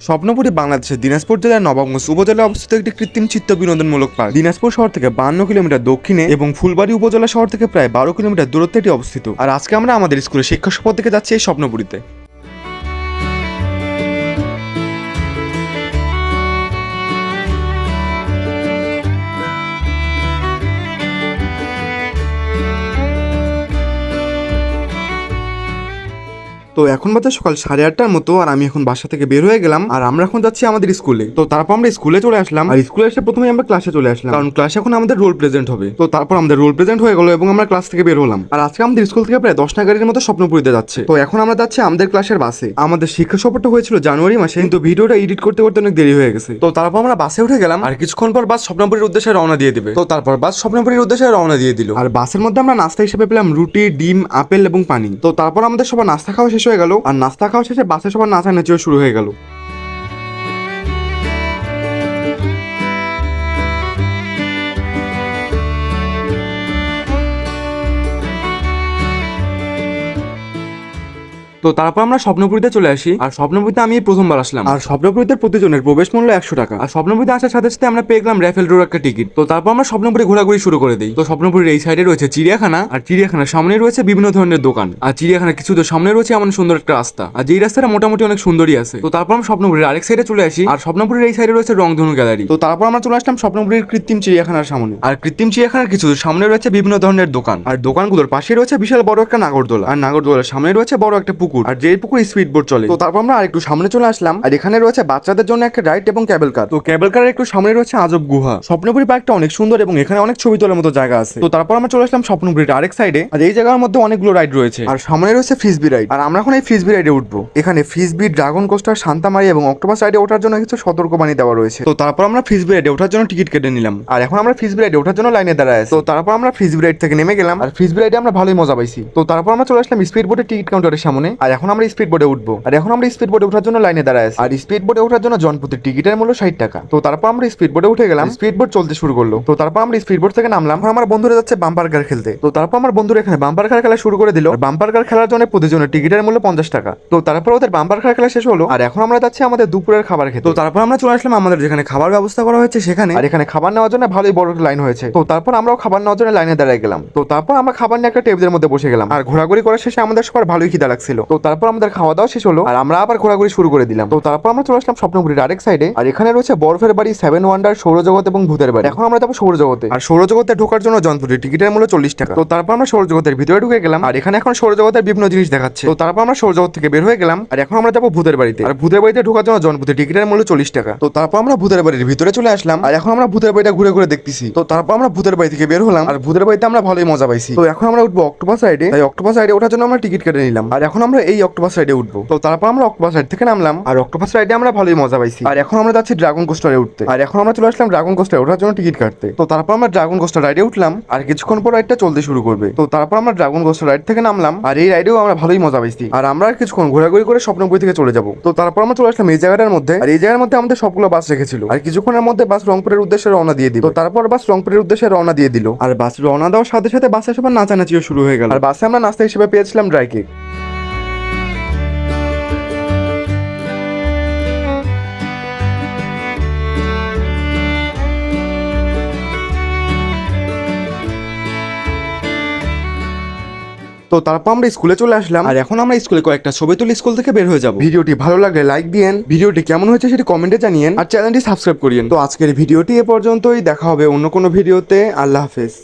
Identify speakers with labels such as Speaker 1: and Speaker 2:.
Speaker 1: স্বপ্নপুরী বাংলাদেশের দিনাজপুর জেলার নবাবগঞ্জ উপজেলায় অবস্থিত একটি কৃত্রিম চিত্ত বিনোদনমূলক পার্ক। দিনাজপুর শহর থেকে 52 কিলোমিটার দক্ষিণে এবং ফুলবাড়ী উপজেলা শহর থেকে প্রায় 12 কিলোমিটার দূরত্বে এটি অবস্থিত। আর আজকে আমরা আমাদের স্কুলের শিক্ষা সফর থেকে যাচ্ছি এই স্বপ্নপুরীতে। তো এখন বাজে সকাল 8:30টার মতো, আর আমি এখন বাসা থেকে বের হয়ে গেলাম, আর আমরা এখন যাচ্ছি আমাদের স্কুলে। তো তারপর আমরা স্কুলে চলে আসলাম, আর স্কুলে এসে প্রথমে আমরা ক্লাসে চলে আসলাম, কারণ ক্লাসে এখন আমাদের রোল প্রেজেন্ট হবে। তো তারপর আমাদের রোল প্রেজেন্ট হয়ে গেল এবং আমরা ক্লাস থেকে বের হলাম। আর আজকে আমাদের স্কুল থেকে প্রায় 10টা গাড়ির মতো স্বপ্নপুরীতে যাচ্ছে। তো এখন আমরা যাচ্ছি আমাদের ক্লাসের বাসে। আমাদের শিক্ষা সফরটা হয়েছিল জানুয়ারি মাসে, কিন্তু ভিডিওটা এডিট করতে করতে অনেক দেরি হয়ে গেছে। তো তারপর আমরা বাসে উঠে গেলাম, আর কিছুক্ষণ পর বাস স্বপ্নপুরীর উদ্দেশ্যে রওনা দিয়ে দিবে। তো তারপর বাস স্বপ্নপুরীর উদ্দেশ্যে রওনা দিয়ে দিল, আর বাসের মধ্যে আমরা নাস্তা হিসেবে পেলাম রুটি, ডিম, আপেল এবং পানি। তো তারপর আমাদের সবার নাস্তা খাওয়া শেষ হয়ে গেল, আর নাস্তা খাওয়া শেষে বাসে সবার নাচানাচিও শুরু হয়ে গেল। তো তারপর আমরা স্বপ্নপুরীতে চলে আসি, আর স্বপ্নপুরীতে আমি প্রথমবার আসলাম। আর স্বপ্নপুরীতে প্রতিজনের প্রবেশ মূল্য 100 টাকা। আর স্বপ্নপুরীতে আসার সাথে সাথে আমরা পেয়ে গেলাম র্যাফেল ড্রোর একটা টিকিট। তো তারপর আমরা স্বপ্নপুরী ঘোরাঘুরি শুরু করে দিই। তো স্বপ্নপুরীর এই সাইডে রয়েছে চিড়িয়াখানা, আর চিড়িয়াখানার সামনে রয়েছে বিভিন্ন ধরনের দোকান, আর চিড়িয়াখানার কিছু সামনে রয়েছে এমন সুন্দর একটা রাস্তা, আর যেই রাস্তাটা মোটামুটি অনেক সুন্দরই আছে। তো তারপর আমরা স্বপ্নপুরীর আরেক সাইডে চলে আসি, আর স্বপ্নপুরীর এই সাইডে রয়েছে রংধনু গ্যালারি। তো তারপর আমরা চলে আসলাম স্বপ্নপুরীর কৃত্রিম চিড়িয়াখানার সামনে, আর কৃত্রিম চিড়িয়াখানার কিছু সামনে রয়েছে বিভিন্ন ধরনের দোকান, আর দোকানগুলোর পাশে রয়েছে বিশাল বড় একটা নাগরদোলা, আর নাগরদোলার সামনে রয়েছে বড় একটা পুকুর, আর যেই পুকুর স্পিড বোট চলে। তো তারপর আমরা আরেকটু সামনে চলে আসলাম, আর এখানে রয়েছে বাচ্চাদের জন্য একটা রাইড এবং ক্যাবেল কার। তো ক্যাবেল কারের একটু সামনে রয়েছে আজব গুহা। স্বপ্নপুরী পার্কটা অনেক সুন্দর এবং এখানে অনেক ছবি তোলার মতো জায়গা আছে। তো তারপর আমরা চলে আসলাম স্বপ্নপুরীর আরেক সাইডে, আর এই জায়গার মধ্যে অনেকগুলো রাইড রয়েছে, আর সামনে রয়েছে ফ্রিসবি রাইড। আর আমরা এখন এই ফ্রিসবি রাইডে উঠবো। এখানে ফ্রিসবি, ড্রাগন কোস্টার, শান্তামারি এবং অক্টোপাস রাইডে ওঠার জন্য কিছু সতর্কবাণী দেওয়া রয়েছে। তো তারপর আমরা ফ্রিসবি রাইডে ওঠার জন্য টিকিট কেটে নিলাম, আর এখন আমরা ফ্রিসবি রাইডে ওঠার জন্য লাইনে দাঁড়ায় আছি। তো তারপর আমরা ফ্রিসবি রাইড থেকে নেমে গেলাম, আর ফ্রিসবি রাইডে আমরা ভালোই মজা পাইছি। তো তারপর আমরা চলে আসলাম স্পিড বোটের টিকিট কাউন্টারের সামনে, আর এখন আমরা স্পিড বোটে উঠবো। আর এখন আমরা স্পিড বোটে ওঠার জন্য লাইনে দাঁড়ায় আছি, আর স্পিড বোটে ওঠার জন্য জনপ্রতি টিকিটের মূল্য 60 টাকা। তো তারপর আমরা স্পিড বোটে উঠে গেলাম, স্পিড বোট চলতে শুরু করলো। তো তারপর আমরা স্পিড বোট থেকে নামলাম, আমার বন্ধুরা যাচ্ছে বাম্পার কার খেলতে। তো তারপর আমার বন্ধুরা এখানে বাম্পার কার খেলা শুরু করে দিল। বাম্পার কার খেলার জন্য প্রতিজনের টিকিটের মূল্য 50 টাকা। তো তারপর ওদের বাম্পার কার খেলা শেষ হলো, আর এখন আমরা যাচ্ছি আমাদের দুপুরের খাবার খেতে। তো তারপর আমরা চলে আসলাম আমাদের যেখানে খাবার ব্যবস্থা করা হয়েছে সেখানে, আর এখানে খাবার নেওয়ার জন্য ভালোই বড় লাইন হয়েছে। তো তারপর আমরাও খাবার নেওয়ার জন্য লাইনে দাঁড়িয়ে গেলাম। তো তারপর আমরা খাবার নিয়ে একটা টেবিলের মধ্যে বসে গেলাম, আর ঘোরাঘুরি করার শেষে আমাদের সবার ভালোই খিদা লাগছিল। তো তারপর আমাদের খাওয়া দাওয়া শেষ হলো, আর আমরা আবার ঘোরাঘুরি শুরু করে দিলাম। তো তারপর আমরা চলে আসলাম স্বপ্নপুরীর আরেক সাইডে, আর এখানে রয়েছে বরফের বাড়ি, 7 ওয়ান্ডার, সৌরজগৎ এবং ভূতের বাড়ি। এখন আমরা যাবো সৌরজগতে, আর সৌরজগতে ঢোকার জন্য জনপ্রতি টিকিটের মূল্য 40 টাকা। তো তারপর আমরা সৌরজগতের ভিতরে ঢুকে গেলাম, আর এখানে এখন সৌরজগতের বিভিন্ন জিনিস দেখাচ্ছে। তো তারপর আমরা সৌরজগৎ থেকে বের হয়ে গেলাম, আর এখন আমরা যাবো ভূতের বাড়িতে, আর ভূতের বাড়িতে ঢোকার জন্য জনপ্রতি টিকিটের মূল্য 40 টাকা। তো তারপর আমরা ভূতের বাড়ির ভিতরে চলে আসলাম, আর এখন আমরা ভূতের বাড়িটা ঘুরে ঘুরে দেখতেছি। তো তারপর আমরা ভূতের বাড়ি থেকে বের হলাম, আর ভূতের বাড়িতে আমরা ভালোই মজা পাইছি। তো এখন আমরা উঠবো অক্টোপাস রাইডে, তাই অক্টোপাস রাইডে ওঠার জন্য আমরা টিকিট কেটে নিলাম, আর এখন আমরা এই অক্টোপাস রাইডে উঠবো। তো তারপর আমরা অক্টোপাস রাইড থেকে নামলাম, আর অক্টোপাস রাইডে আমরা ভালোই মজা পাইছি। আর এখন আমরা যাচ্ছি ড্রাগন কোস্টারে উঠতে, আর এখন আমরা চলে আসলাম ড্রাগন কোস্টারে ওঠার জন্য টিকিট কাটতে। তো তারপর আমরা ড্রাগন কোস্টার রাইডে উঠলাম, আর কিছুক্ষণ পর রাইডটা চলতে শুরু করবে। তো তারপর আমরা ড্রাগন কোস্টার রাইড থেকে নামলাম, আর এই রাইডেও আমরা ভালোই মজা পাইছি। আর আমরা আর কিছুক্ষণ ঘোরাঘুরি করে স্বপ্নপুরী থেকে চলে যাবো। তো তারপর আমরা চলে আসলাম এই জায়গাটার মধ্যে, আর এই জায়গার মধ্যে আমাদের সবগুলো বাস রেখেছিল, আর কিছুক্ষণের মধ্যে বাস রংপুরের উদ্দেশ্যে রওনা দিয়ে দিল। তো তারপর বাস রংপুরের উদ্দেশ্যে রওনা দিয়ে দিল, আর বাস রওনা দেওয়ার সাথে সাথে বাসে সবার নাচানাচিও শুরু হয়ে গেল। আর বাসে আমরা নাস্তা হিসেবে পেয়েছিলাম ড্রাই কেক। তো তারপর আমরা স্কুলে চলে আসলাম, আর এখন আমরা স্কুলে কয়েকটা ছবি তুলে স্কুল থেকে বের হয়ে যাব। ভিডিওটি ভালো লাগলে লাইক দিয়েন, ভিডিওটি কেমন হয়েছে সেটি কমেন্টে জানিয়েন, আর চ্যানেলটি সাবস্ক্রাইব করিয়েন। তো আজকের ভিডিওটি এ পর্যন্তই, দেখা হবে অন্য কোনো ভিডিওতে। আল্লাহ হাফেজ।